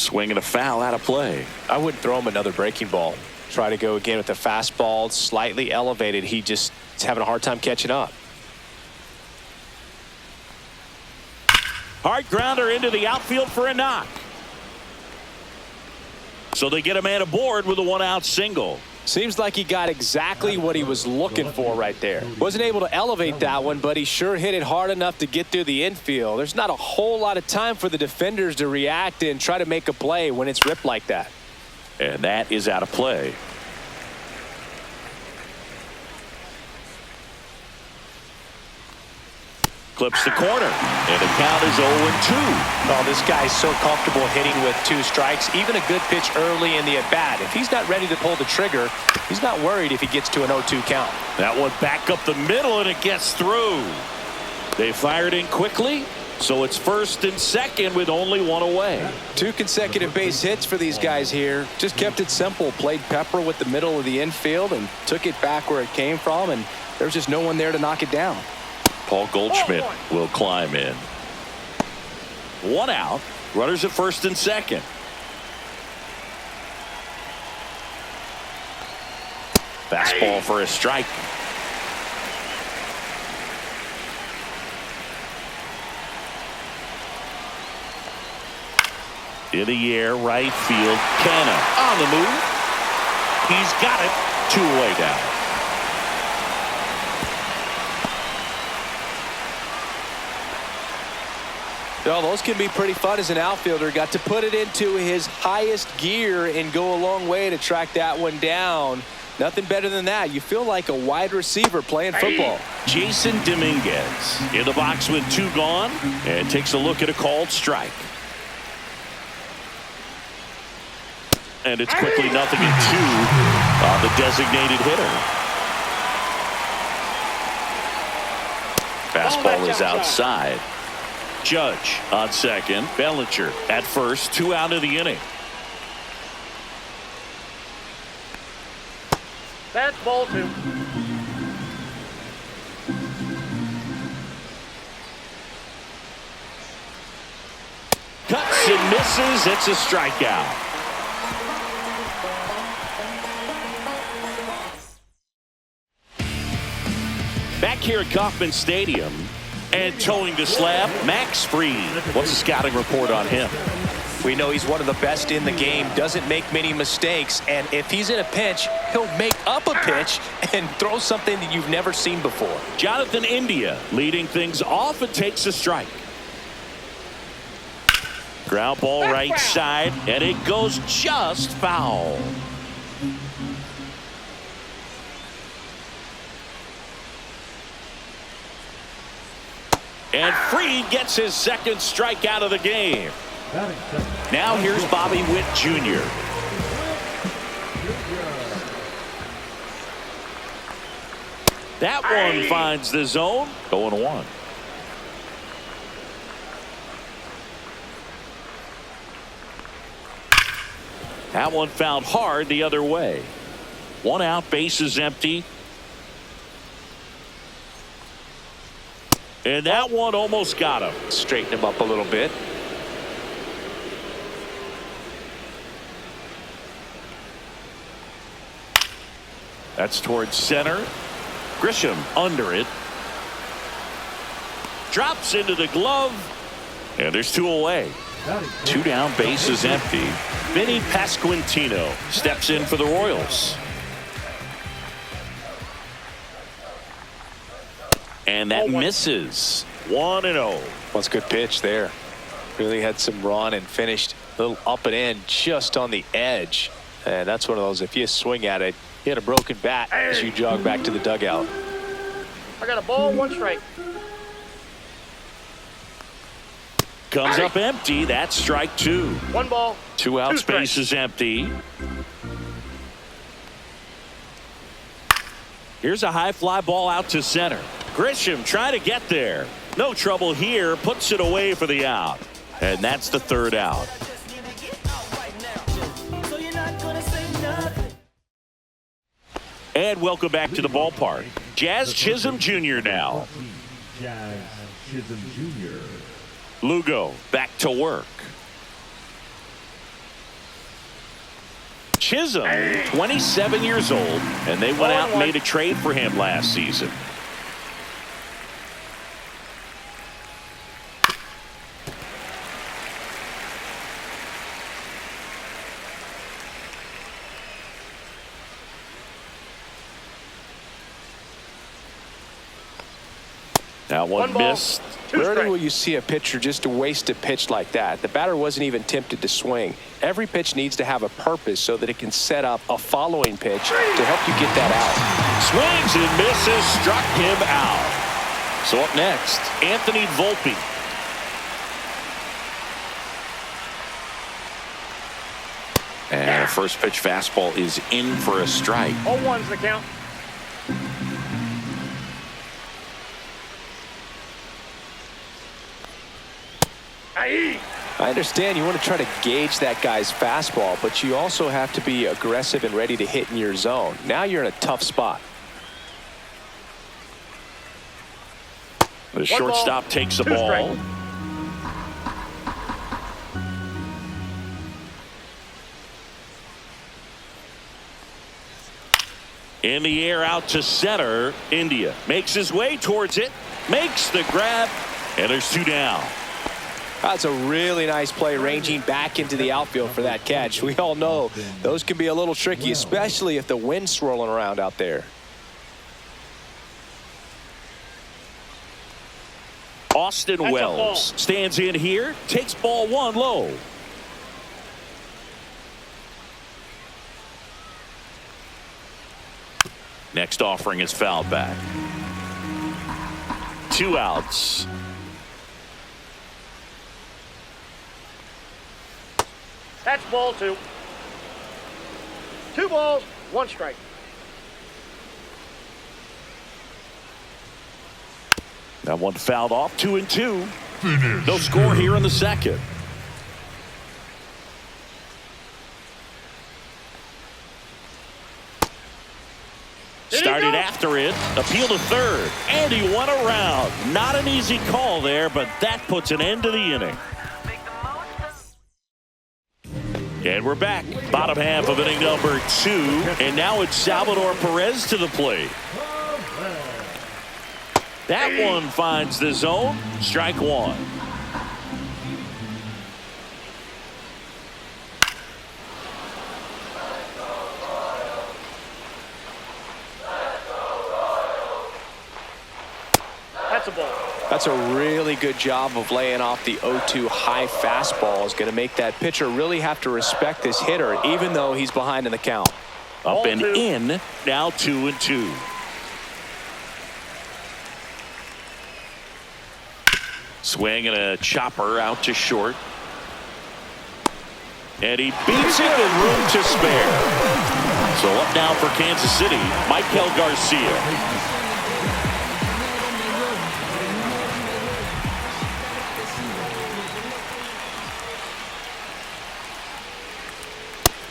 Swinging a foul out of play. I wouldn't throw him another breaking ball. Try to go again with the fastball, slightly elevated. He just is having a hard time catching up. Hard grounder into the outfield for a knock. So they get a man aboard with a 1-out single. Seems like he got exactly what he was looking for right there. Wasn't able to elevate that one, but he sure hit it hard enough to get through the infield. There's not a whole lot of time for the defenders to react and try to make a play when it's ripped like that. And that is out of play. Clips the corner, and the count is 0-2. Oh, this guy's so comfortable hitting with 2 strikes. Even a good pitch early in the at-bat. If he's not ready to pull the trigger, he's not worried if he gets to an 0-2 count. That one back up the middle, and it gets through. They fired in quickly, so it's first and second with only 1 away. 2 consecutive base hits for these guys here. Just kept it simple. Played pepper with the middle of the infield and took it back where it came from, and there's just no one there to knock it down. Paul Goldschmidt will climb in. 1 out. Runners at first and second. Fastball for a strike. In the air, right field. Canna on the move. He's got it. 2 away down. Well, those can be pretty fun as an outfielder. Got to put it into his highest gear and go a long way to track that one down. Nothing better than that. You feel like a wide receiver playing football. Jason Dominguez in the box with 2 gone and takes a look at a called strike. And it's quickly 0-2 on the designated hitter. Fastball is outside. Judge on second. Bellinger at first. 2 out of the inning. That's ball 2. Cuts and misses. It's a strikeout. Back here at Kauffman Stadium. And towing the slab, Max Fried. What's the scouting report on him? We know he's one of the best in the game, doesn't make many mistakes, and if he's in a pinch, he'll make up a pitch and throw something that you've never seen before. Jonathan India leading things off and takes a strike. Ground ball right side, and it goes just foul. And Fried gets his second strikeout of the game. Now here's Bobby Witt Jr. That one finds the zone. 0-1. That one fouled hard the other way. 1 out, bases empty. And that one almost got him. Straighten him up a little bit. That's towards center. Grisham under it. Drops into the glove. And there's 2 away. 2 down, bases empty. Vinny Pasquantino steps in for the Royals. And that misses. 1-0. That's a good pitch there. Really had some run and finished a little up and in just on the edge. And that's one of those, if you swing at it, you had a broken bat as you jog back to the dugout. I got a ball, 1 strike. Comes up empty. That's strike 2. 1 ball. 2 out, 2 space strikes. is empty. Here's a high fly ball out to center. Grisham trying to get there. No trouble here. Puts it away for the out. And that's the 3rd out. And welcome back to the ballpark. Jazz Chisholm Jr. now. Jazz Chisholm Jr. Lugo back to work. Chisholm, 27 years old, and they went out and made a trade for him last season. That one missed. Rarely will you see a pitcher just waste a pitch like that. The batter wasn't even tempted to swing. Every pitch needs to have a purpose so that it can set up a following pitch to help you get that out. Swings and misses, struck him out. So up next, Anthony Volpe. And a first pitch fastball is in for a strike. 0-1's the count. I understand you want to try to gauge that guy's fastball, but you also have to be aggressive and ready to hit in your zone. Now you're in a tough spot. The shortstop takes the ball. In the air out to center. India makes his way towards it, makes the grab, and there's 2 down. That's a really nice play, ranging back into the outfield for that catch. We all know those can be a little tricky, especially if the wind's swirling around out there. Austin Wells stands in here, takes ball 1 low. Next offering is fouled back. 2 outs. That's ball 2. 2 balls, 1 strike. That one fouled off. 2-2. No score here in the second. Started after it, appeal to third, and he won around. Not an easy call there, but that puts an end to the inning. And we're back. Bottom half of inning number 2. And now it's Salvador Perez to the plate. That one finds the zone. Strike 1. That's a ball. That's a really good job of laying off the 0-2 high fastball. Is going to make that pitcher really have to respect this hitter, even though he's behind in the count. Up and in. Now 2-2. Swing and a chopper out to short. And he beats it with room to spare. So up now for Kansas City, Michael Garcia.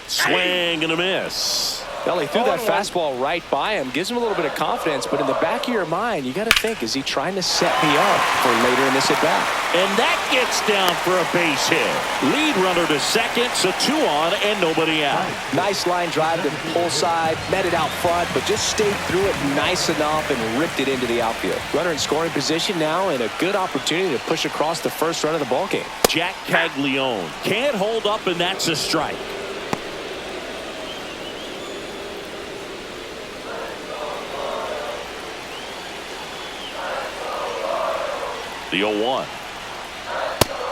Swing and a miss. Well, he threw that fastball right by him, gives him a little bit of confidence, but in the back of your mind, you got to think, is he trying to set me up for later in this at-bat? And that gets down for a base hit. Lead runner to second, so 2 on and nobody out. Nice line drive to the pull side, met it out front, but just stayed through it nice enough and ripped it into the outfield. Runner in scoring position now, and a good opportunity to push across the first run of the ballgame. Jack Caglione can't hold up, and that's a strike. The 0-1.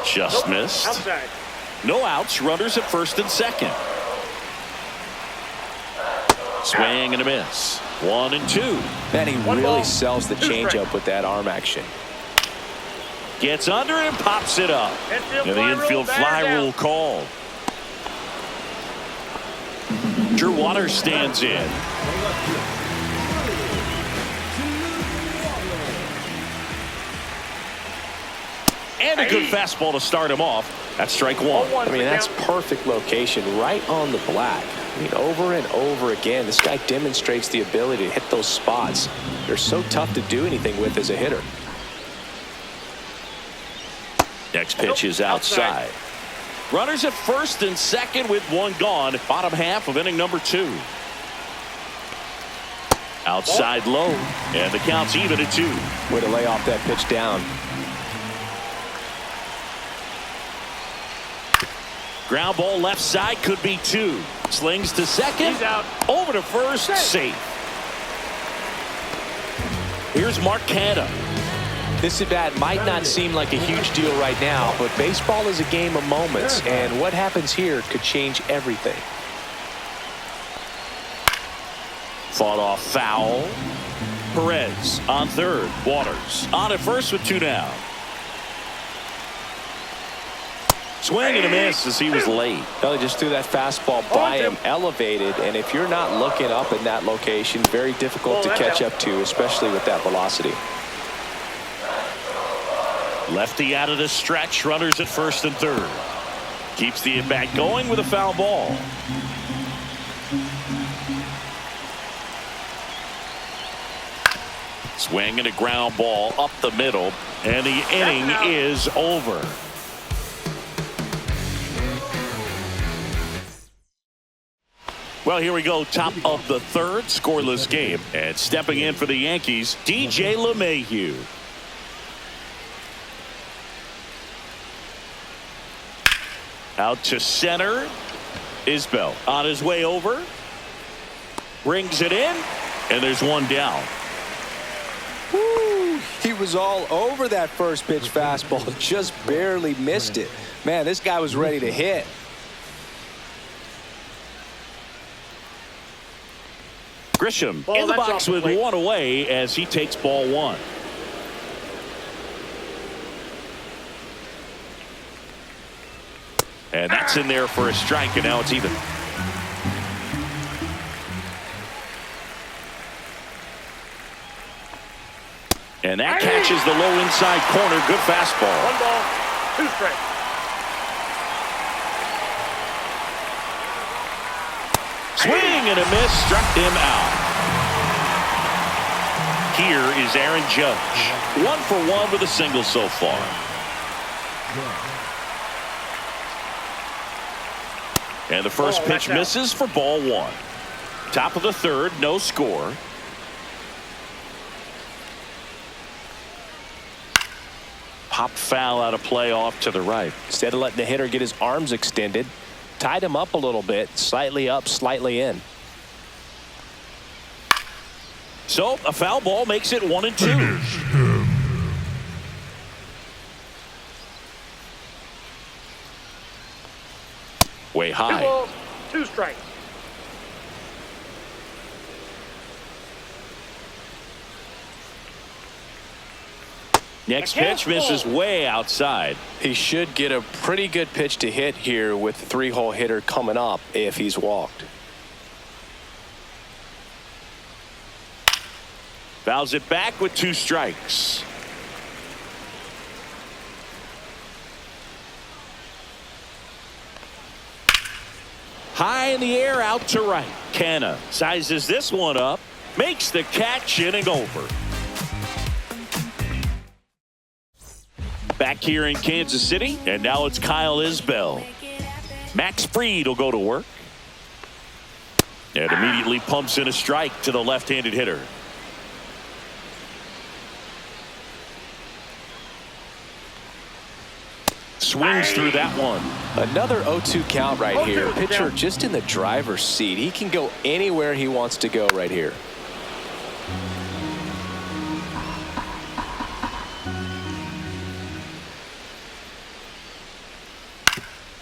Just missed. Outside. No outs. Runners at first and second. Swing and a miss. 1-2. Man, he really sells the changeup with that arm action. Gets under and pops it up. And the infield fly rule called. Drew Waters stands in. And a good fastball to start him off. That's strike 1. I mean, that's perfect location, right on the black. I mean, over and over again, this guy demonstrates the ability to hit those spots. They're so tough to do anything with as a hitter. Next pitch is outside. Runners at first and second with one gone. Bottom half of inning number 2. Outside low, and the count's even at 2. Way to lay off that pitch down. Ground ball left side, could be 2. Slings to second. He's out. Over to first. Safe. Here's Mark Canha. This at bat might not seem like a huge deal right now, but baseball is a game of moments, and what happens here could change everything. Fought off foul. Perez on third. Waters on at first with 2 down. Swing and a miss as he was late. Well, he just threw that fastball by him, elevated, and if you're not looking up in that location, very difficult to catch up to, especially with that velocity. Lefty out of the stretch. Runners at first and third. Keeps the at-bat going with a foul ball. Swing and a ground ball up the middle, and the inning is over. Well, here we go. Top of the third, scoreless game. And stepping in for the Yankees, DJ LeMahieu. Out to center. Isbell on his way over. Brings it in, and there's one down. Woo! He was all over that first pitch fastball, just barely missed it. Man, this guy was ready to hit. Grisham in the box with one away as he takes ball 1. And that's in there for a strike, and now it's even. And that catches the low inside corner. Good fastball. 1 ball, 2 strikes. Swing and a miss, struck him out. Here is Aaron Judge. 1 for 1 with a single so far. And the first pitch misses for ball 1. Top of the third, no score. Popped foul out of play off to the right. Instead of letting the hitter get his arms extended, tied him up a little bit, slightly up, slightly in. So a foul ball makes it 1-2. Way 2 high. balls, 2 strikes. Next pitch misses way outside. He should get a pretty good pitch to hit here with the 3-hole hitter coming up if he's walked. Fouls it back with 2 strikes. High in the air, out to right. Canha sizes this one up, makes the catch, inning over. Back here in Kansas City, and now it's Kyle Isbell. Max Fried will go to work. And immediately pumps in a strike to the left-handed hitter. Swings through that one. Another 0-2 count right here. Pitcher just in the driver's seat. He can go anywhere he wants to go right here.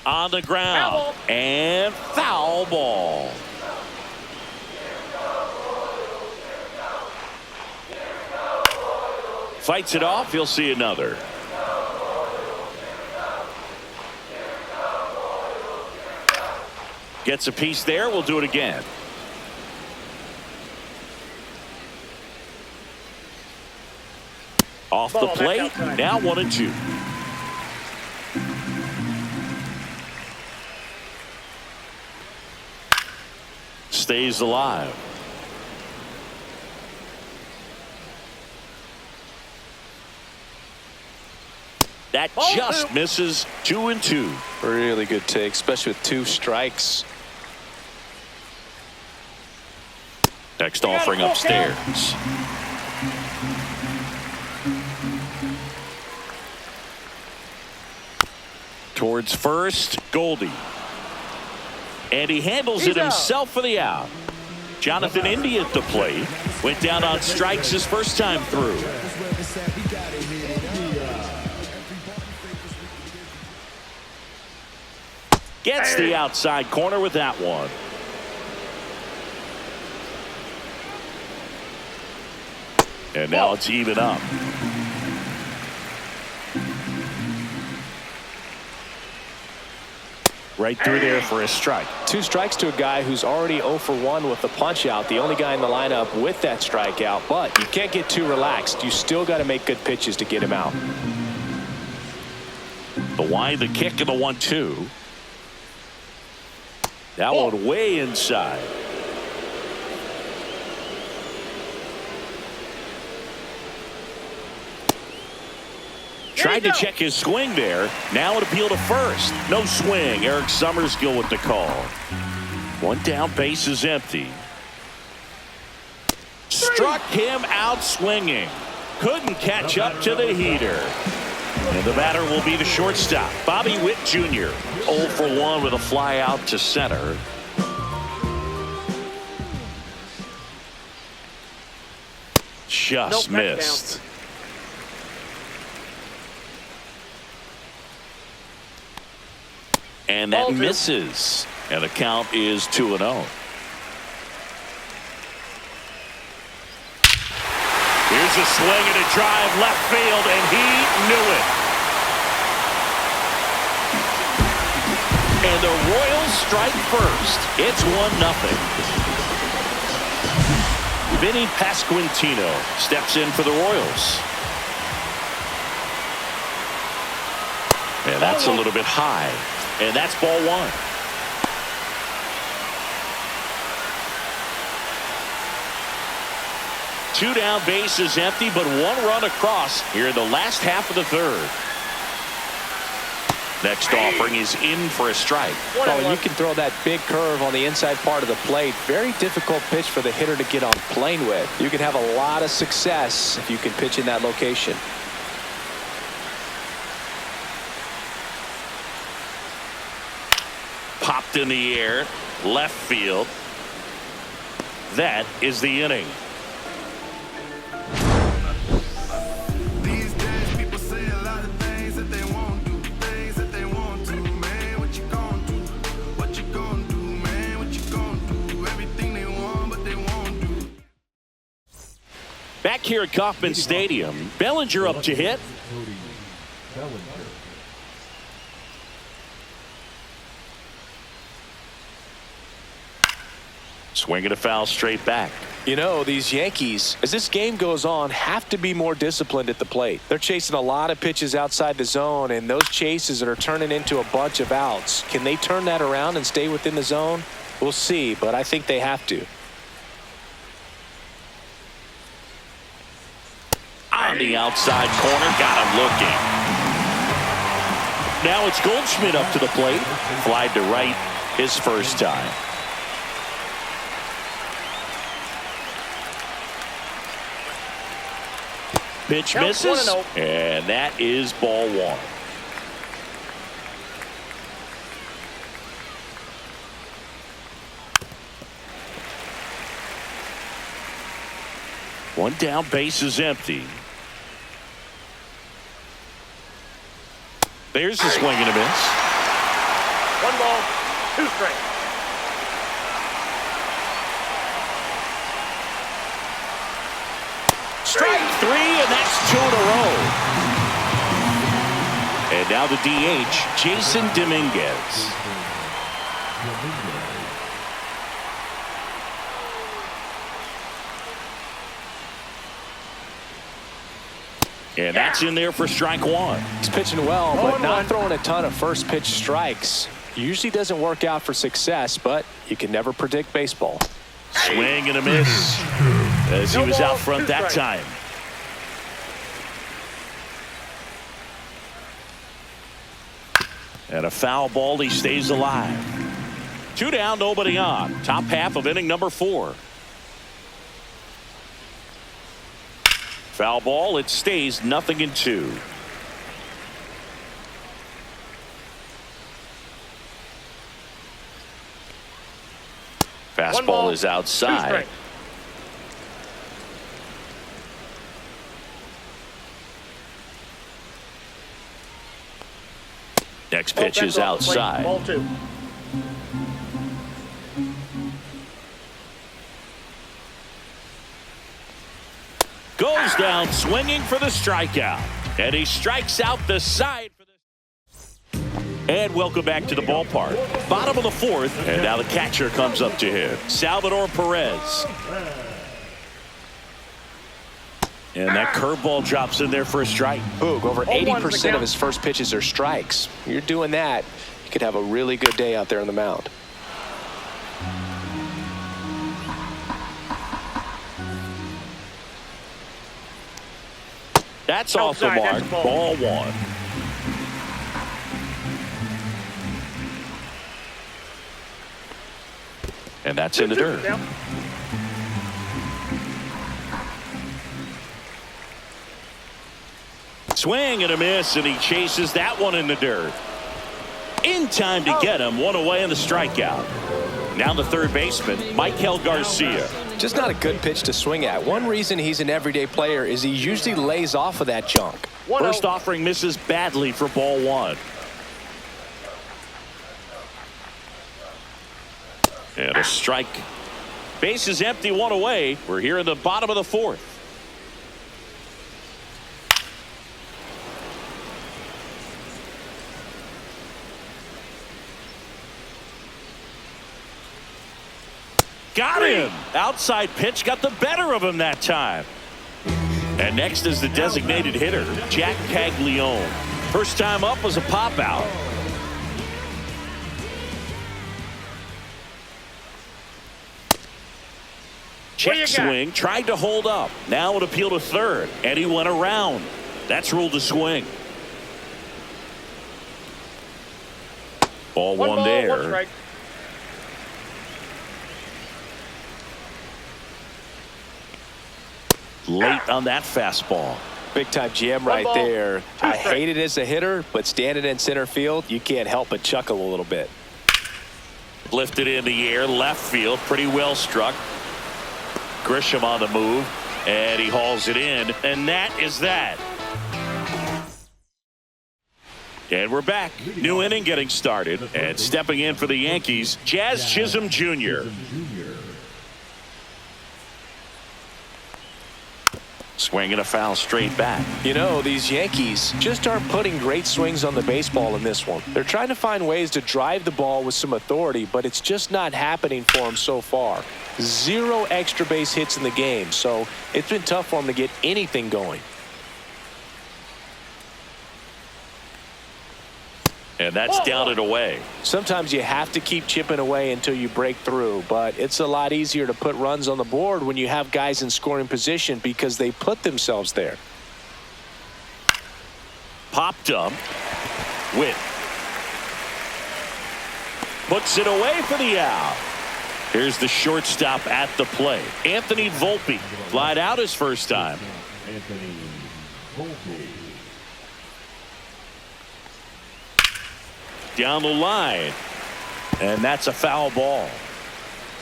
On the ground. And foul ball. Fights it off. He'll see another. Gets a piece there. We'll do it again. Off the plate. Now 1-2. Stays alive. That just misses. 2-2. Really good take, especially with 2 strikes. Next offering upstairs. Towards first, Goldie. And he handles it himself for the out. Jonathan India at the plate. Went down on strikes his first time through. Gets the outside corner with that one. And now it's even up. Right through there for a strike. 2 strikes to a guy who's already 0 for 1 with the punch out. The only guy in the lineup with that strikeout. But you can't get too relaxed. You still got to make good pitches to get him out. The wind, the kick, and the 1-2. That one way inside. Tried to check his swing there. Now it appeal to first. No swing. Eric Summerskill with the call. 1 down, base is empty. Struck him out swinging. Couldn't catch up to the heater. And the batter will be the shortstop, Bobby Witt Jr. 0 for 1 with a fly out to center. Just missed. And that misses. And the count is 2-0. Here's a swing and a drive left field, and he knew it. And the Royals strike first. It's 1-0. Vinny Pasquantino steps in for the Royals. And that's a little bit high. And that's ball 1. Two down, base is empty, but 1 run across here in the last half of the 3rd. Next offering is in for a strike. Oh, you can throw that big curve on the inside part of the plate. Very difficult pitch for the hitter to get on plane with. You can have a lot of success if you can pitch in that location. Popped in the air, left field. That is the inning. These days people say a lot of things that they won't do, things that they won't do, man. What you gonna do? What you gonna do, man? What you gonna do? Everything they want, but they won't do. Back here at Kauffman Stadium, Bellinger up to hit. Swinging a foul straight back. You know, these Yankees, as this game goes on, have to be more disciplined at the plate. They're chasing a lot of pitches outside the zone, and those chases are turning into a bunch of outs. Can they turn that around and stay within the zone? We'll see, but I think they have to. On the outside corner, got him looking. Now it's Goldschmidt up to the plate. Flied to right his first time. Pitch misses, and that is ball 1. One down, base is empty. There's a swing and a miss. 1 ball, 2 strikes. Strike 3, and that's 2 in a row. And now the DH, Jason Dominguez. And that's in there for strike 1. He's pitching well, but not throwing a ton of first pitch strikes. Usually doesn't work out for success, but you can never predict baseball. Swing and a miss as he was out front that time. And a foul ball, he stays alive. 2 down, nobody on. Top half of inning number 4. Foul ball, it stays 0-2. Fastball is outside. Next pitch is outside. Ball 2. Goes down swinging for the strikeout. And he strikes out the side for this. And welcome back to the ballpark. Bottom of the 4th. And now the catcher comes up to him. Salvador Perez. And that curveball drops in there for a strike. Boog, over 80% of his first pitches are strikes. You're doing that, you could have a really good day out there on the mound. That's off the mark. Ball 1. And that's in the dirt. Swing and a miss, and he chases that one in the dirt. In time to get him. One away in the strikeout. Now the third baseman, Michael Garcia. Just not a good pitch to swing at. One reason he's an everyday player is he usually lays off of that junk. First offering misses badly for ball 1. And a strike. Base is empty, one away. We're here in the bottom of the 4th. Got him. Outside pitch got the better of him that time. And next is the designated hitter, Jack Caglione. First time up was a pop out. Check swing, tried to hold up. Now it appeal to third, and he went around. That's ruled a swing. Ball 1 there. Late on that fastball. Big time GM right there. I hate it as a hitter, but standing in center field, you can't help but chuckle a little bit. Lifted in the air, left field, pretty well struck. Grisham on the move, and he hauls it in, and that is that. And we're back. New inning getting started, and stepping in for the Yankees, Jazz Chisholm Jr. Swinging a foul straight back. You know, these Yankees just aren't putting great swings on the baseball in this one. They're trying to find ways to drive the ball with some authority, but it's just not happening for them so far. 0 extra base hits in the game, so it's been tough for them to get anything going. And that's down and away. Sometimes you have to keep chipping away until you break through, but it's a lot easier to put runs on the board when you have guys in scoring position because they put themselves there. Popped up. Witt. Puts it away for the out. Here's the shortstop at the plate. Anthony Volpe. Flied out his first time. Anthony Volpe. Down the line, and that's a foul ball.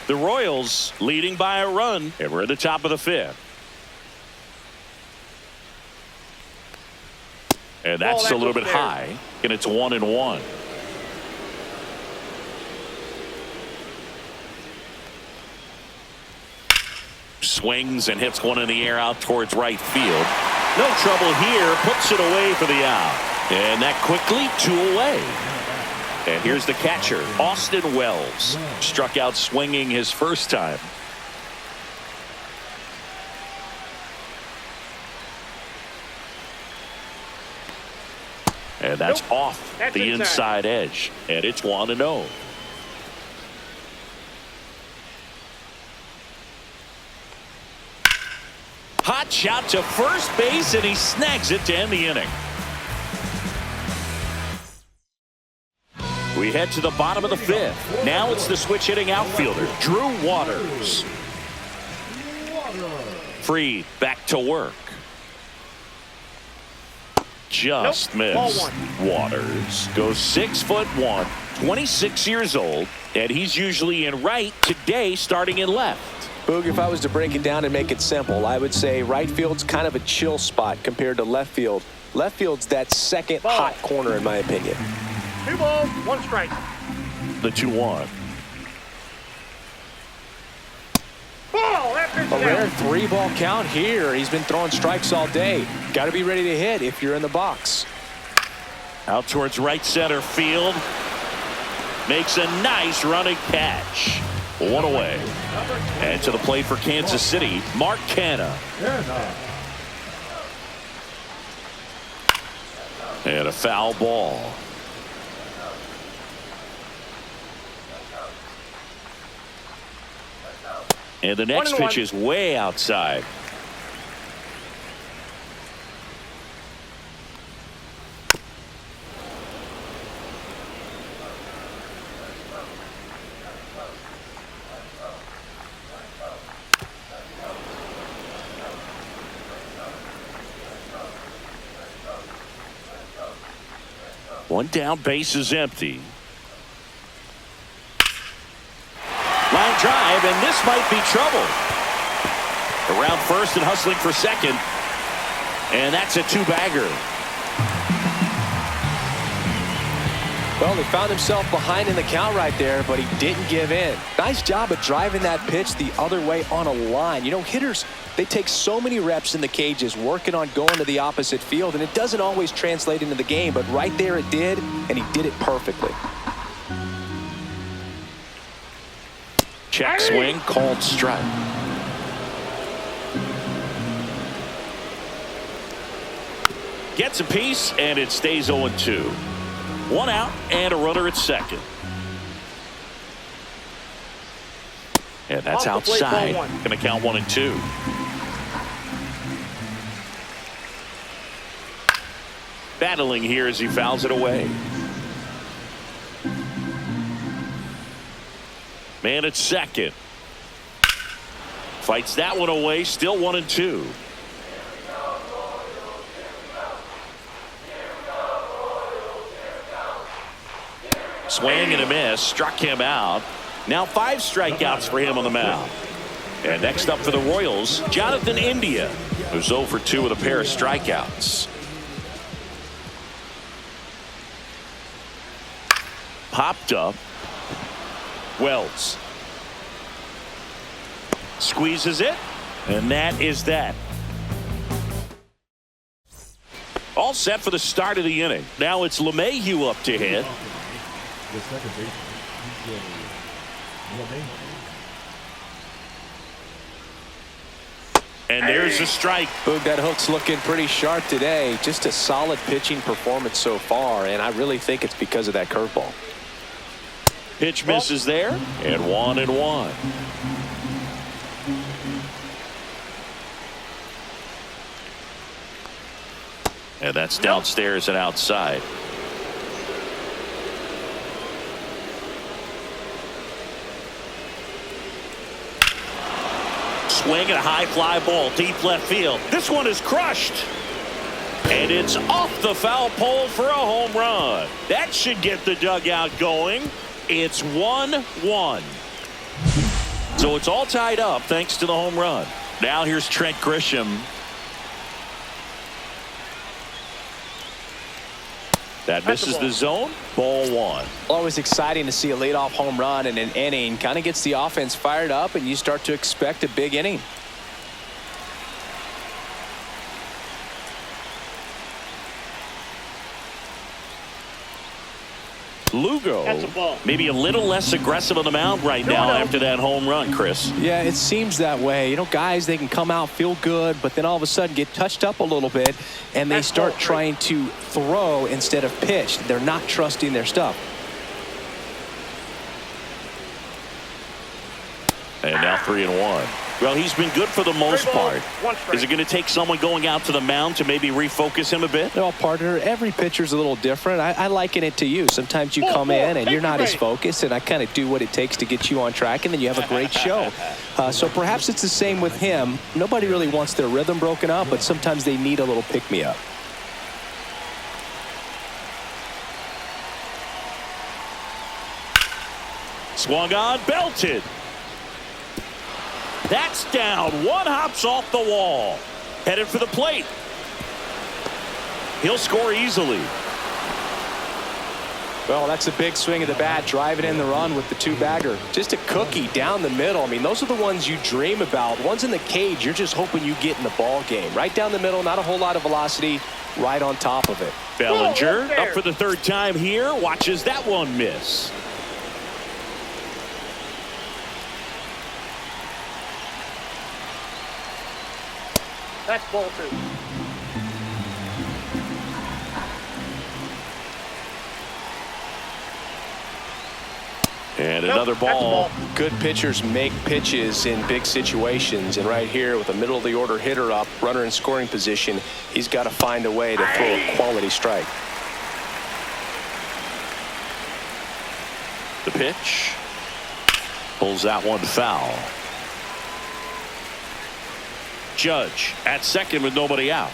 The Royals leading by a run, and we're at the top of the 5th. And that's a little bit high, and it's 1-1. Swings and hits one in the air out towards right field. No trouble here, puts it away for the out. And that quickly 2 away. And here's the catcher, Austin Wells. Struck out swinging his first time. And that's off the inside edge. And it's 1-0. Hot shot to first base, and he snags it to end the inning. We head to the bottom of the fifth. Now it's the switch hitting outfielder, Drew Waters. Free, back to work. Just missed. Waters goes 6'1", 26 years old, and he's usually in right, today starting in left. Boog, if I was to break it down and make it simple, I would say right field's kind of a chill spot compared to left field. Left field's that second hot corner, in my opinion. 2 balls, 1 strike. The 2-1. Ball, that pitch A rare down. 3-ball count here. He's been throwing strikes all day. Got to be ready to hit if you're in the box. Out towards right center field. Makes a nice running catch. 1 away. And to the plate for Kansas City, Mark Canha. And a foul ball. And the next pitch is way outside. One down, base is empty. Line drive, and this might be trouble. Around first and hustling for second. And that's a 2-bagger. Well, he found himself behind in the count right there, but he didn't give in. Nice job of driving that pitch the other way on a line. You know, hitters, they take so many reps in the cages working on going to the opposite field, and it doesn't always translate into the game, but right there it did, and he did it perfectly. Check swing, called strike. Gets a piece, and it stays 0-2. 1 out and a runner at second. And that's outside. Going to count 1 and 2. Battling here as he fouls it away. Man at second. Fights that one away. Still 1 and 2. Swing and a miss. Struck him out. Now 5 strikeouts for him on the mound. And next up for the Royals, Jonathan India, who's 0 for 2 with a pair of strikeouts. Popped up. Wells squeezes it, and that is that. All set for the start of the inning. Now it's LeMahieu up to hit. The second baseman, And there's a strike. Boog, that hook's looking pretty sharp today. Just a solid pitching performance so far, and I really think it's because of that curveball. Pitch misses there, and 1-1. And that's downstairs and outside. Swing and a high fly ball deep left field. This one is crushed. And it's off the foul pole for a home run. That should get the dugout going. It's 1-1. So it's all tied up thanks to the home run. Now here's Trent Grisham. That misses the zone. Ball 1. Always exciting to see a leadoff home run in an inning. Kind of gets the offense fired up, and you start to expect a big inning. Lugo maybe a little less aggressive on the mound right now after that home run, Chris. Yeah, it seems that way. You know, guys, they can come out, feel good, but then all of a sudden get touched up a little bit, and they start trying to throw instead of pitch. They're not trusting their stuff. And now 3-1. Well, he's been good for the most 3 balls, part. 1 strike. Is it going to take someone going out to the mound to maybe refocus him a bit? Well, partner, every pitcher's a little different. I liken it to you. Sometimes you come in and you're not as focused, and I kind of do what it takes to get you on track, and then you have a great show. So perhaps it's the same with him. Nobody really wants their rhythm broken up, but sometimes they need a little pick-me-up. Swung on, belted. That's down. One hops off the wall. Headed for the plate. He'll score easily. Well, that's a big swing of the bat, driving in the run with the 2-bagger. Just a cookie down the middle. I mean, those are the ones you dream about. Ones in the cage, you're just hoping you get in the ball game. Right down the middle, not a whole lot of velocity, right on top of it. Bellinger up for the 3rd time here. Watches that one miss. That's ball 2. And another ball. Good pitchers make pitches in big situations, and right here with a middle of the order hitter up, runner in scoring position, he's got to find a way to throw a quality strike. The pitch. Pulls that one foul. Judge at second with nobody out.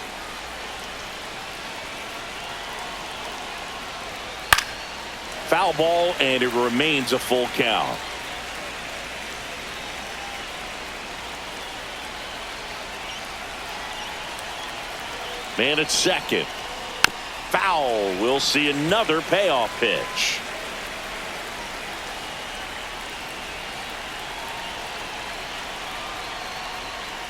Foul ball, and it remains a full count. Man at second. Foul. We'll see another payoff pitch.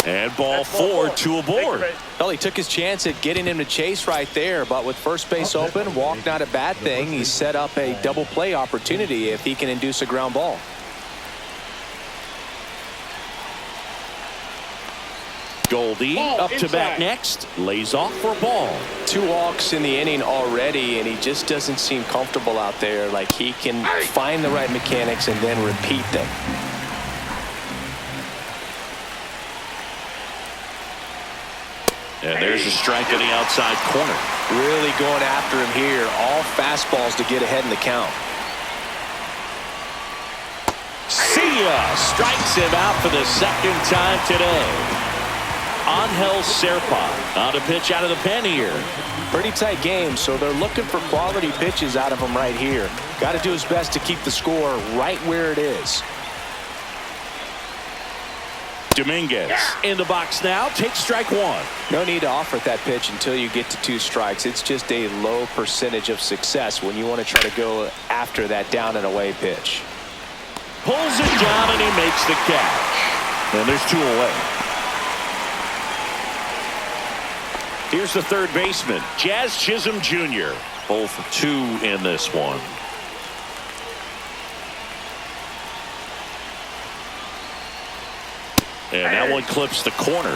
And ball 4, 2 aboard. Well, he took his chance at getting him to chase right there, but with first base open, walk not a bad thing. He set up a double play opportunity if he can induce a ground ball. Goldie up to bat next. Lays off for a ball. 2 walks in the inning already, and he just doesn't seem comfortable out there. Like he can find the right mechanics and then repeat them. And there's a strike on the outside corner. Really going after him here. All fastballs to get ahead in the count. See ya! Strikes him out for the 2nd time today. Angel Serpa on a pitch out of the pen here. Pretty tight game, so they're looking for quality pitches out of him right here. Got to do his best to keep the score right where it is. Dominguez in the box now. Takes strike 1. No need to offer that pitch until you get to 2 strikes. It's just a low percentage of success when you want to try to go after that down and away pitch. Pulls it down and he makes the catch. And there's 2 away. Here's the 3rd baseman, Jazz Chisholm Jr. 0 for 2 in this one. And that one clips the corner.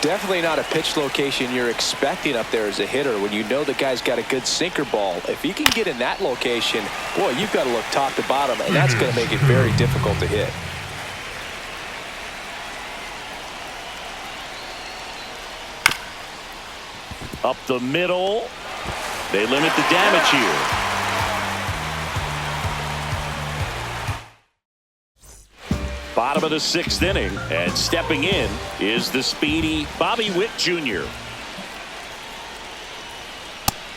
Definitely not a pitch location you're expecting up there as a hitter when you know the guy's got a good sinker ball. If he can get in that location, boy, you've got to look top to bottom, and that's going to make it very difficult to hit. Up the middle. They limit the damage here. Bottom of the 6th inning, and stepping in is the speedy Bobby Witt Jr.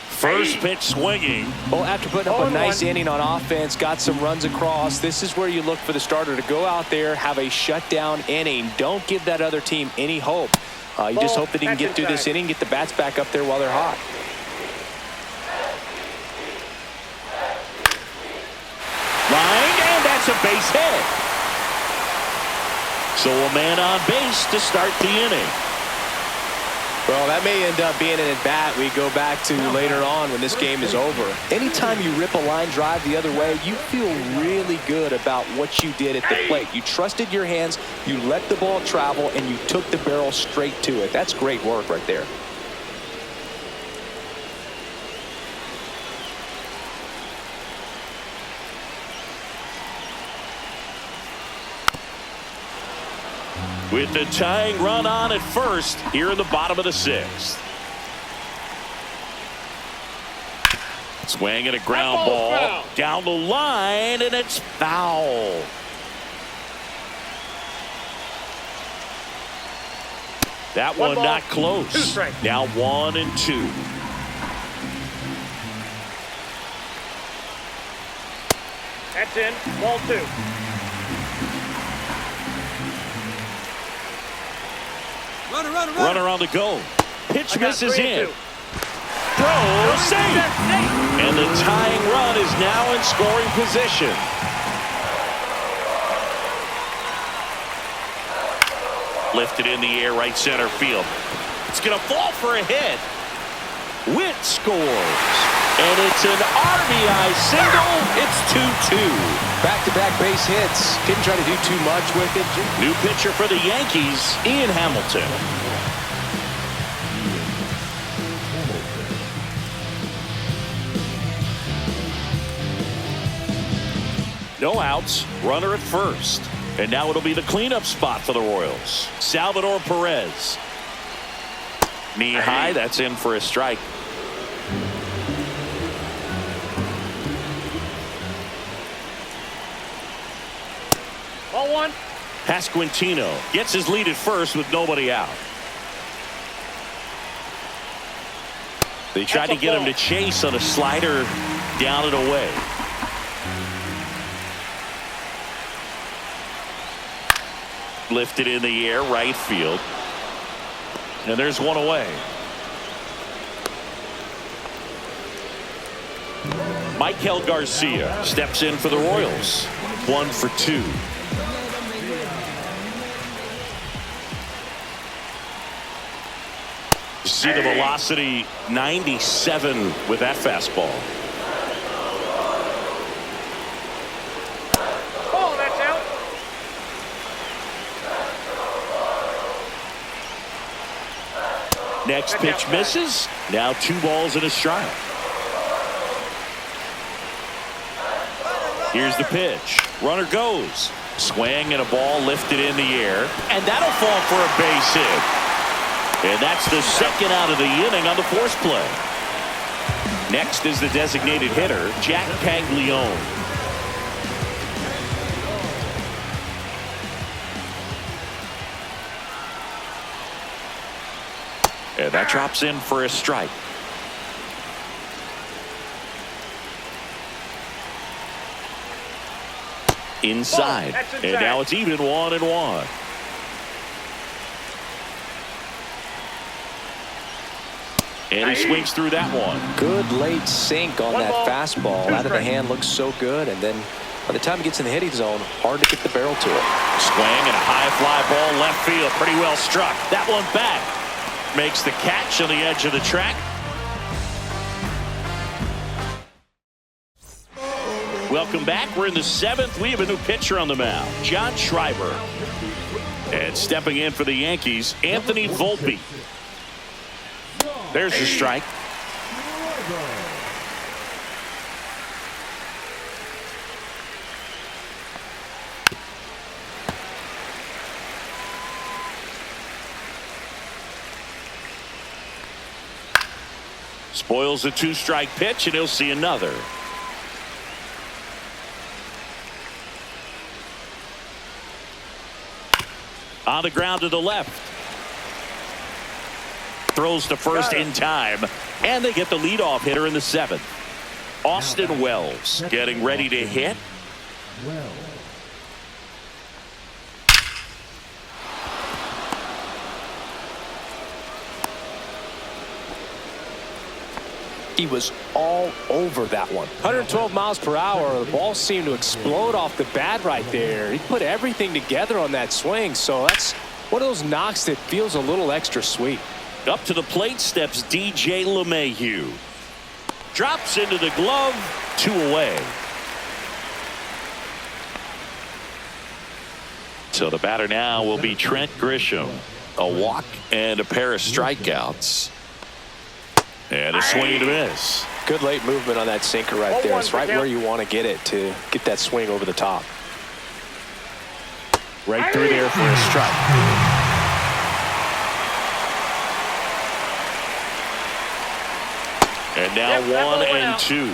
First pitch swinging. Well, after putting up a nice inning on offense, got some runs across, this is where you look for the starter to go out there, have a shutdown inning. Don't give that other team any hope. You just hope that he can get through this inning, get the bats back up there while they're hot. Line, and that's a base hit. So a man on base to start the inning. Well, that may end up being an at-bat we go back to later on when this game is over. Anytime you rip a line drive the other way, you feel really good about what you did at the plate. You trusted your hands, you let the ball travel, and you took the barrel straight to it. That's great work right there. With the tying run on at first here in the bottom of the 6th. Swing and a ground ball down the line, and it's foul. That one not close. Now 1-2. That's in. Ball 2. Runner on the go. Pitch misses in. Throw, safe. And the tying run is now in scoring position. Lifted in the air, right center field. It's going to fall for a hit. Witt scores. And it's an RBI single. It's 2-2. Back-to-back base hits. Didn't try to do too much with it. New pitcher for the Yankees, Ian Hamilton. No outs, runner at first. And now it'll be the cleanup spot for the Royals. Salvador Perez. Knee high, that's in for a strike. Ball 1. Pasquantino gets his lead at first with nobody out. They tried to get him to chase on a slider down and away. Lifted in the air, right field. And there's one away. Michael Garcia steps in for the Royals. 1 for 2. You see the velocity 97 with that fastball. Oh, that's out. Next pitch misses. Now 2 balls and a strike. Here's the pitch. Runner goes. Swing and a ball lifted in the air. And that'll fall for a base hit. And that's the second out of the inning on the force play. Next is the designated hitter, Jack Caglione. And that drops in for a strike. Inside. And now it's even 1-1. And he swings through that one. Good late sink on that fastball. Out of the hand, looks so good. And then by the time he gets in the hitting zone, hard to get the barrel to it. Swing and a high fly ball left field. Pretty well struck. That one back. Makes the catch on the edge of the track. Welcome back. We're in the 7th. We have a new pitcher on the mound, John Schreiber. And stepping in for the Yankees, Anthony Volpe. There's the strike. Spoils the 2-strike pitch, and he'll see another. On the ground to the left. Throws to first in time, and they get the leadoff hitter in the 7th. Austin Wells getting ready to hit. He was all over that one. 112 miles per hour. The ball seemed to explode off the bat right there. He put everything together on that swing, so that's one of those knocks that feels a little extra sweet. Up to the plate steps DJ LeMahieu. Drops into the glove. 2 away. So the batter now will be Trent Grisham. A walk and a pair of strikeouts. And a swing and a miss. Good late movement on that sinker right there. It's right where you want to get it to get that swing over the top. Right through there for a strike. And now 1-2.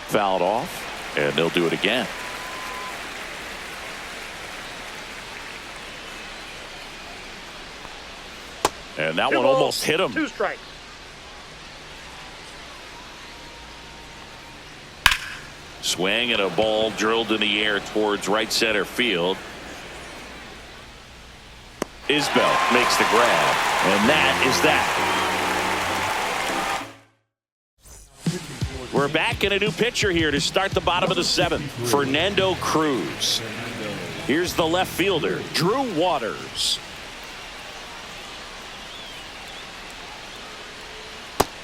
Fouled off, and they'll do it again. And that one almost hit him. 2 strikes. Swing and a ball drilled in the air towards right center field. Isbell makes the grab, and that is that. We're back in a new pitcher here to start the bottom of the 7th. Fernando Cruz. Here's the left fielder, Drew Waters.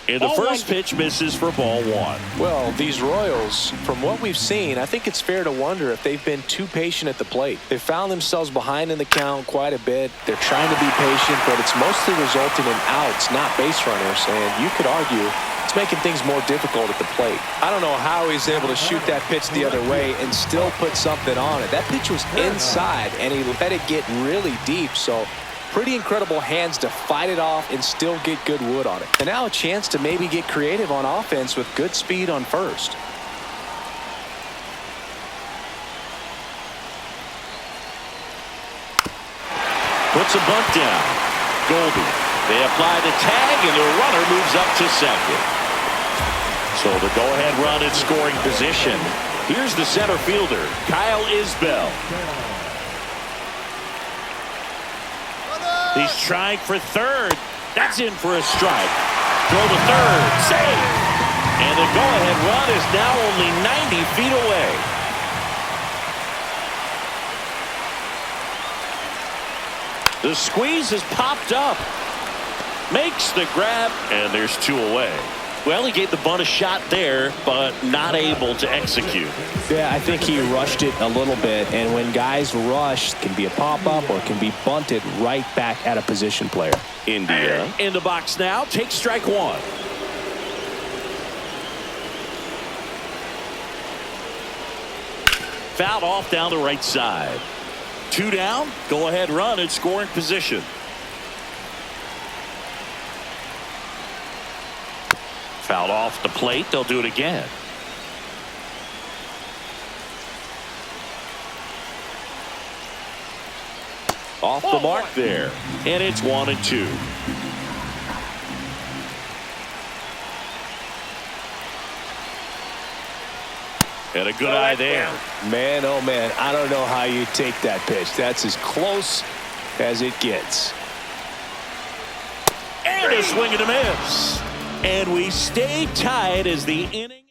And the first pitch misses for ball 1. Well, these Royals, from what we've seen, I think it's fair to wonder if they've been too patient at the plate. They found themselves behind in the count quite a bit. They're trying to be patient, but it's mostly resulting in outs, not base runners. And you could argue it's making things more difficult at the plate. I don't know how he's able to shoot that pitch the other way and still put something on it. That pitch was inside, and he let it get really deep. So pretty incredible hands to fight it off and still get good wood on it. And now a chance to maybe get creative on offense with good speed on first. Puts a bunt down. Goldie. They apply the tag, and the runner moves up to second. So the go-ahead run in scoring position. Here's the center fielder, Kyle Isbell. He's trying for third. That's in for a strike. Throw to third. Save. And the go-ahead run is now only 90 feet away. The squeeze has popped up. Makes the grab, and there's 2 away. Well, he gave the bunt a shot there, but not able to execute. Yeah, I think he rushed it a little bit, and when guys rush, it can be a pop-up or it can be bunted right back at a position player. India in the box now. Take strike 1. Fouled off down the right side. 2 down. Go ahead run in scoring position. Fouled off the plate. They'll do it again. Off the mark there. And it's 1-2. And a good eye there. Man, oh man, I don't know how you take that pitch. That's as close as it gets. And a swing and a miss. And we stay tied as the inning.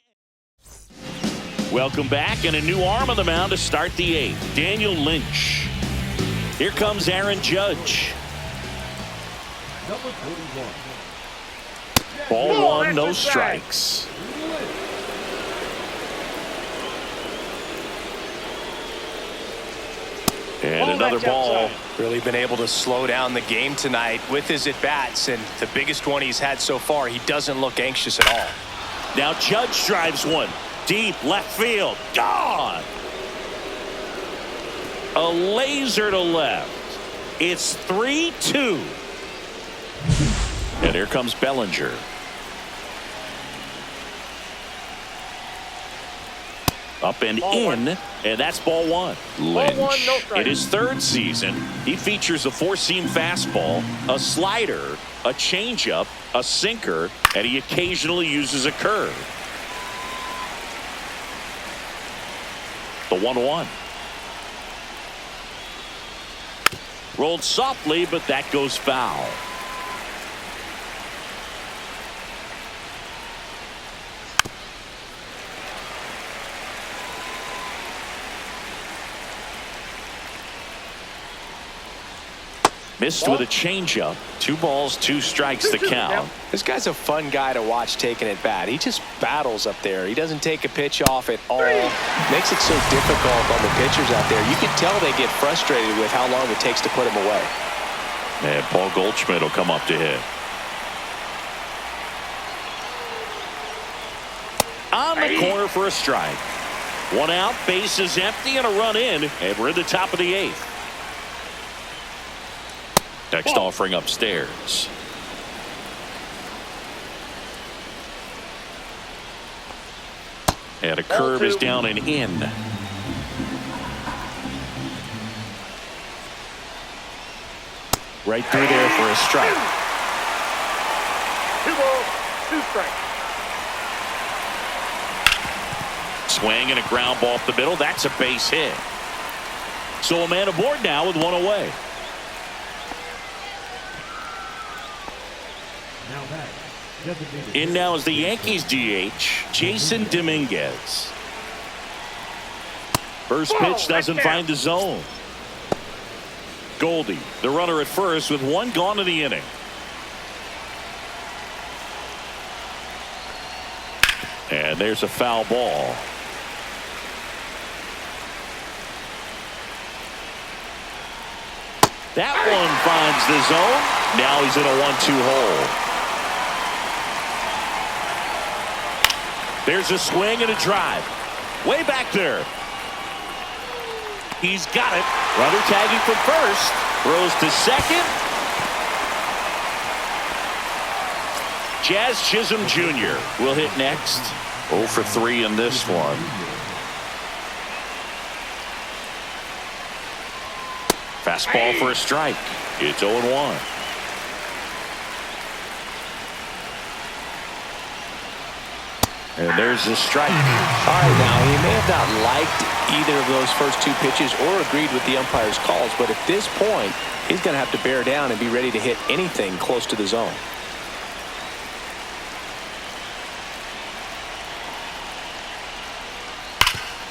Welcome back, and a new arm on the mound to start the 8th. Daniel Lynch. Here comes Aaron Judge. Number 41. Ball 1, no strikes. And another ball. Really been able to slow down the game tonight with his at-bats, and the biggest one he's had so far, he doesn't look anxious at all. Now Judge drives one deep left field. Gone. A laser to left. It's 3-2. And here comes Bellinger. Up and in, and that's ball 1. Lynch. Ball 1, no strike. In his 3rd season, he features a 4-seam fastball, a slider, a changeup, a sinker, and he occasionally uses a curve. The 1-1. Rolled softly, but that goes foul. Missed with a changeup. 2 balls, 2 strikes the count. This guy's a fun guy to watch taking at bat. He just battles up there. He doesn't take a pitch off at all. Makes it so difficult on the pitchers out there. You can tell they get frustrated with how long it takes to put him away. And Paul Goldschmidt will come up to hit. on the corner for a strike. One out, base is empty, and a run in, and we're in the top of the 8th. Next offering upstairs. And a curve is down and in. Right through there for a strike. 2 balls, 2 strikes. Swing and a ground ball up the middle. That's a base hit. So a man aboard now with 1 away. Now back. Designated. In now is the Yankees DH, Jason Dominguez. First pitch doesn't find the zone. Goldie, the runner at first with 1 gone in the inning. And there's a foul ball. That one finds the zone. Now he's in a 1-2 hole. There's a swing and a drive. Way back there. He's got it. Runner tagging from first. Throws to second. Jazz Chisholm Jr. will hit next. 0 for 3 in this one. Fastball for a strike. It's 0-1. And there's the strike. All right, now, he may have not liked either of those first 2 pitches or agreed with the umpire's calls, but at this point, he's going to have to bear down and be ready to hit anything close to the zone.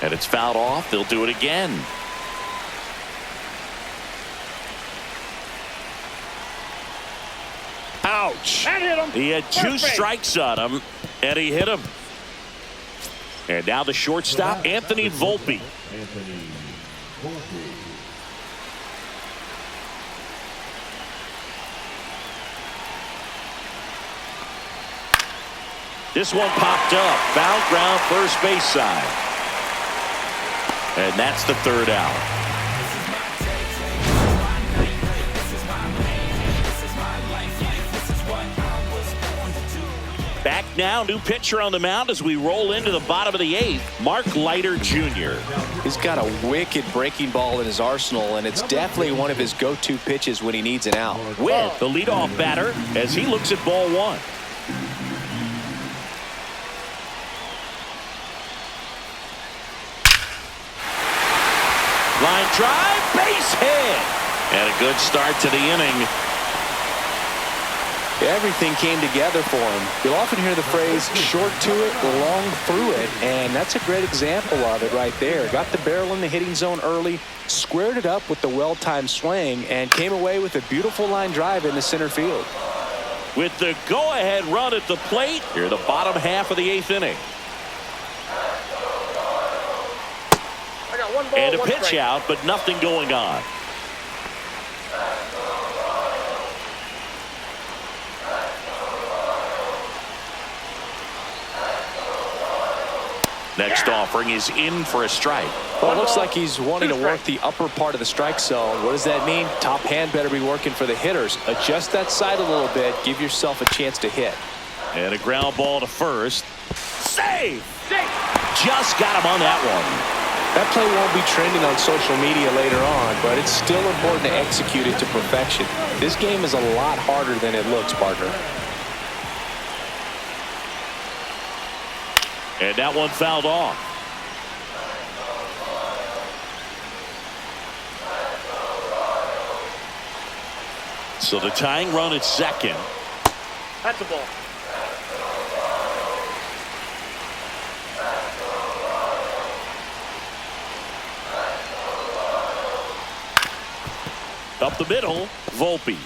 And it's fouled off. They'll do it again. Ouch. That hit him. He had 2 strikes on him, and he hit him. And now the shortstop, Anthony Volpe. Anthony Volpe. This one popped up. Foul ground first base side. And that's the 3rd out. Back now, new pitcher on the mound as we roll into the bottom of the 8th, Mark Leiter Jr. He's got a wicked breaking ball in his arsenal, and it's definitely one of his go-to pitches when he needs an out. With the leadoff batter as he looks at ball 1. Line drive, base hit. And a good start to the inning. Everything came together for him. You'll often hear the phrase short to it, long through it, and that's a great example of it right there. Got the barrel in the hitting zone early, squared it up with the well-timed swing, and came away with a beautiful line drive into center field. With the go-ahead run at the plate, here the bottom half of the 8th inning. I got 1 ball, And a 1 pitch strike. out, but nothing going on. Next offering is in for a strike. Well, it looks like he's wanting to work the upper part of the strike zone. What does that mean? Top hand better be working for the hitters. Adjust that side a little bit. Give yourself a chance to hit. And a ground ball to first. Save! Safe. Just got him on that one. That play won't be trending on social media later on, but it's still important to execute it to perfection. This game is a lot harder than it looks, partner. And that one fouled off. So the tying run at second. That's a ball. Up the middle, Volpe.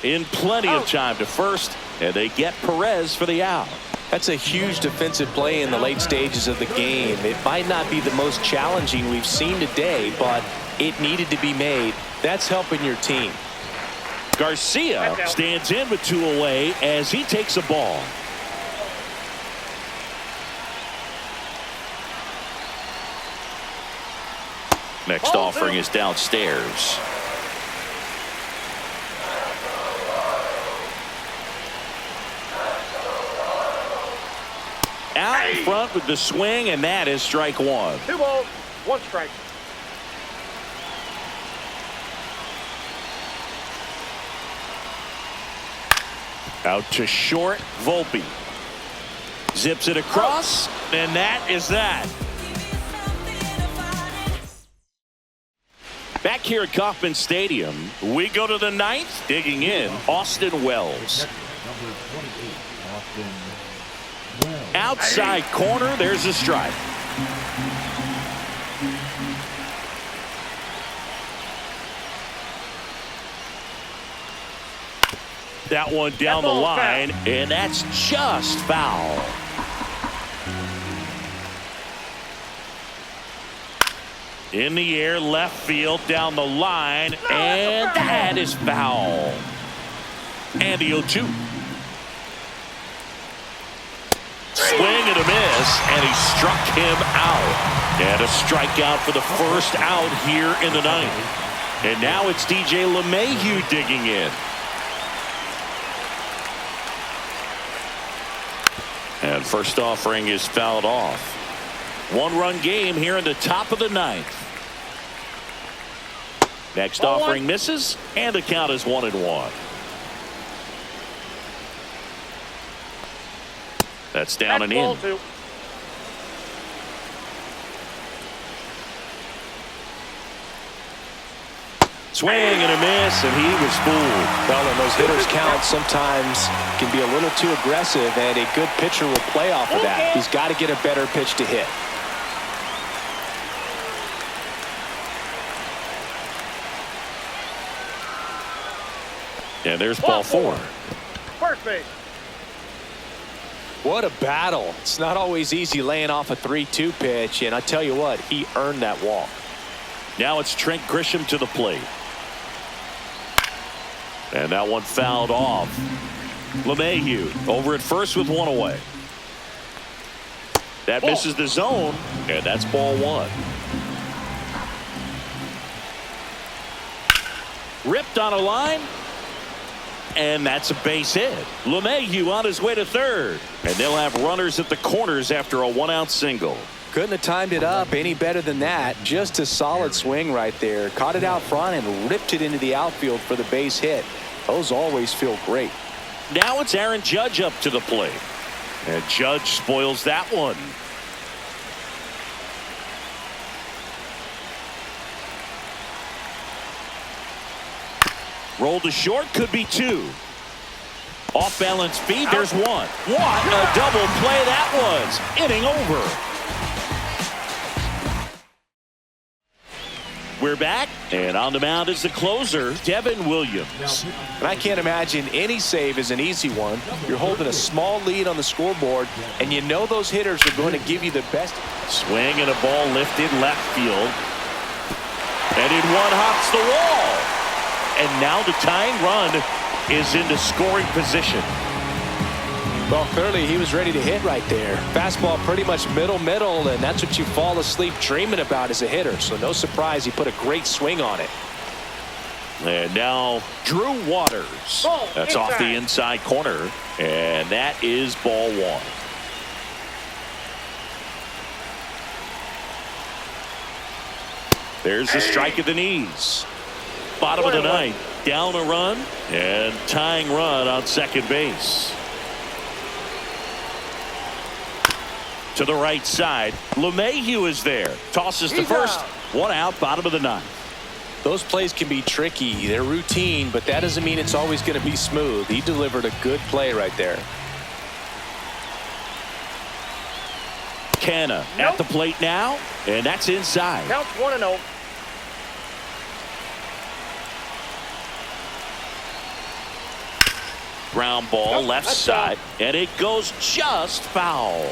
In plenty of time to first, and they get Perez for the out. That's a huge defensive play in the late stages of the game. It might not be the most challenging we've seen today, but it needed to be made. That's helping your team. Garcia stands in with 2 away as he takes a ball. Next offering is downstairs. Out in front with the swing, and that is strike one. 2 balls, 1 strike. Out to short, Volpe. Zips it across, and that is that. Back here at Kauffman Stadium, we go to the 9th. Digging in, Austin Wells. Number 28, Austin Wells. Outside corner, there's a strike. That one down the line, and that's just foul. In the air, left field, down the line, and that is foul. And the 0-2. Swing and a miss, and he struck him out. And a strikeout for the first out here in the 9th. And now it's DJ LeMahieu digging in. And first offering is fouled off. 1-run game here in the top of the 9th. Next offering misses, and the count is 1-1. That's down and in. Swing and a miss, and he was fooled. Well, and those hitters count sometimes can be a little too aggressive, and a good pitcher will play off of that. He's got to get a better pitch to hit. And there's ball 4. First base. What a battle. It's not always easy laying off a 3-2 pitch, and I tell you what, he earned that walk. Now it's Trent Grisham to the plate. And that one fouled off. LeMahieu over at first with 1 away. That misses the zone, and that's ball 1. Ripped on a line, and that's a base hit. LeMahieu on his way to third, and they'll have runners at the corners after a 1-out single. Couldn't have timed it up any better than that. Just a solid swing right there. Caught it out front and ripped it into the outfield for the base hit. Those always feel great. Now it's Aaron Judge up to the plate, and Judge spoils that one. Roll to short, could be 2. Off balance feed, there's 1. What a double play that was. Inning over. We're back, and on the mound is the closer, Devin Williams. And I can't imagine any save is an easy one. You're holding a small lead on the scoreboard, and you know those hitters are going to give you the best. Swing and a ball lifted left field. And in one hops the wall. And now the tying run is into scoring position. Well, clearly he was ready to hit right there. Fastball pretty much middle, and that's what you fall asleep dreaming about as a hitter. So no surprise he put a great swing on it. And now Drew Waters. That's off the inside corner, and that is ball 1. There's the strike at the knees. Bottom of the 9th, down a run, and tying run on second base. To the right side, LeMahieu is there. Tosses to first. 1 out, bottom of the 9th. Those plays can be tricky. They're routine, but that doesn't mean it's always going to be smooth. He delivered a good play right there. Canna at the plate now, and that's inside. Counts 1-0. Ground ball left side, and it goes just foul.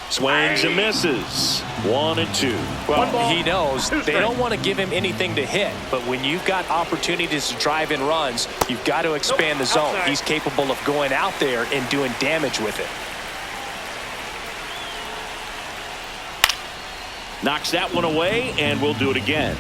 Swings and misses. 1 and 2. Well, he knows they don't want to give him anything to hit, but when you've got opportunities to drive in runs, you've got to expand the zone. He's capable of going out there and doing damage with it. Knocks that one away, and we'll do it again.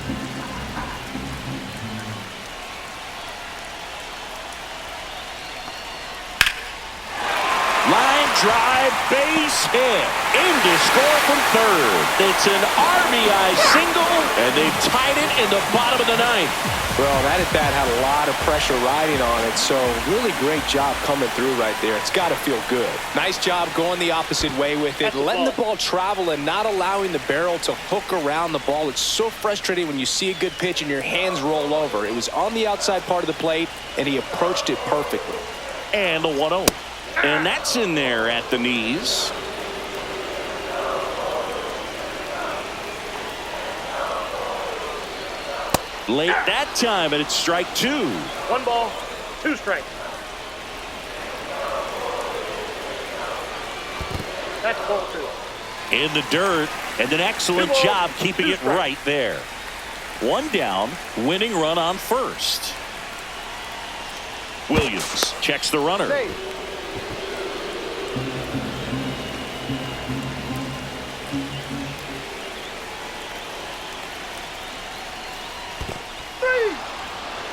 Line drive, base hit. In to score from third. It's an RBI single, and they've tied it in the bottom of the ninth. Well, that at bat had a lot of pressure riding on it, so really great job coming through right there. It's got to feel good. Nice job going the opposite way with it, letting the ball travel and not allowing the barrel to hook around the ball. It's so frustrating when you see a good pitch and your hands roll over. It was on the outside part of the plate, and he approached it perfectly. And the 1-0. And that's in there at the knees. Late that time, and it's strike 2. 1 ball, 2 strikes. That's ball 2. In the dirt, and an excellent job keeping it right there. 1 down, winning run on first. Williams checks the runner. Save.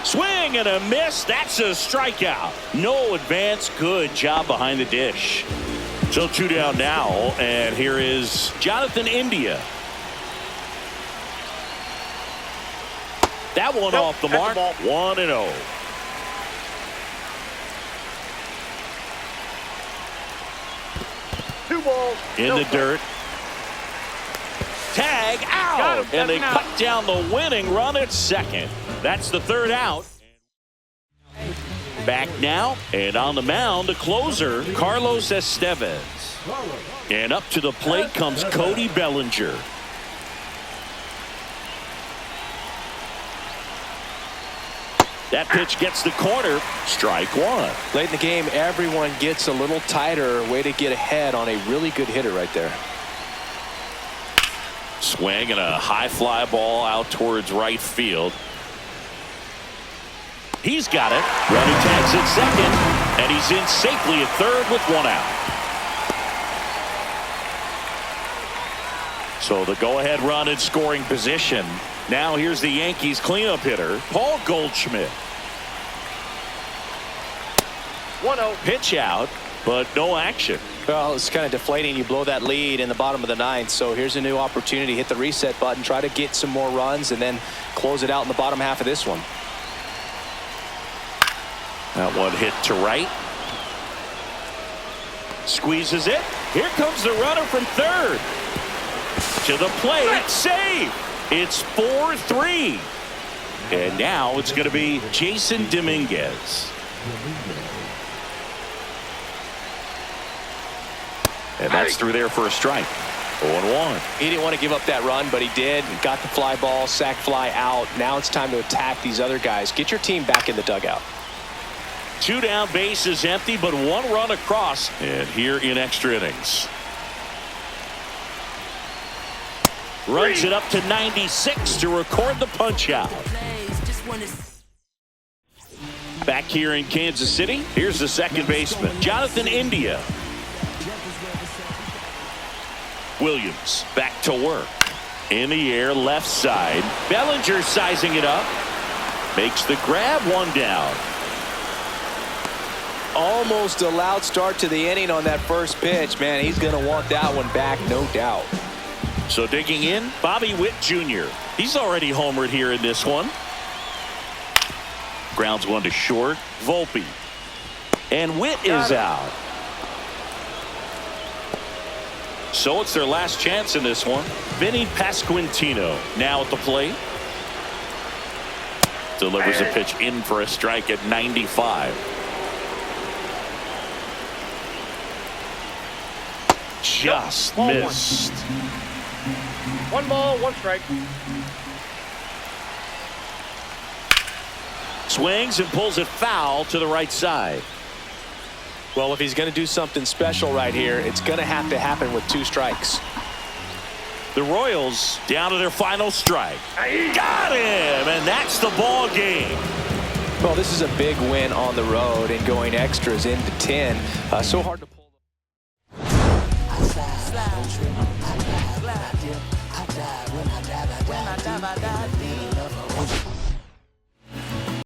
Swing and a miss. That's a strikeout. No advance. Good job behind the dish. So 2 down now, and here is Jonathan India. That one off the mark. 1-0. Two balls. In the dirt. Tag out, and they cut down the winning run at second. That's the 3rd out. Back now, and on the mound, the closer, Carlos Estevez. And up to the plate comes Cody Bellinger. That pitch gets the corner. Strike 1. Late in the game, everyone gets a little tighter. Way to get ahead on a really good hitter right there. Swing and a high fly ball out towards right field. He's got it. Running tags at second, and he's in safely at third with 1 out. So the go-ahead run in scoring position. Now here's the Yankees cleanup hitter, Paul Goldschmidt. 1-0. Pitch out, but no action. Well, it's kind of deflating. You blow that lead in the bottom of the 9th, so here's a new opportunity. Hit the reset button, try to get some more runs, and then close it out in the bottom half of this one. That one hit to right. Squeezes it. Here comes the runner from third. To the plate. Save. It's 4-3. And now it's going to be Jason Dominguez. And that's through there for a strike. 0-1. He didn't want to give up that run, but he did. Got the fly ball, sac fly out. Now it's time to attack these other guys. Get your team back in the dugout. 2 down, bases empty, but 1 run across. And here in extra innings. Runs it up to 96 to record the punch out. Back here in Kansas City, here's the second baseman, Jonathan India. Williams back to work. In the air, left side. Bellinger sizing it up. Makes the grab, 1 down. Almost a loud start to the inning on that first pitch. Man, he's going to want that one back, no doubt. So digging in, Bobby Witt Jr. He's already homered here in this one. Grounds 1 to short. Volpe. And Witt is out. So it's their last chance in this one. Vinny Pasquantino now at the plate. Delivers a pitch in for a strike at 95. Just missed. 1 ball, 1 strike. Swings and pulls it foul to the right side. Well, if he's going to do something special right here, it's going to have to happen with 2 strikes. The Royals down to their final strike. Got him, and that's the ball game. Well, this is a big win on the road and going extras into 10. So hard to pull.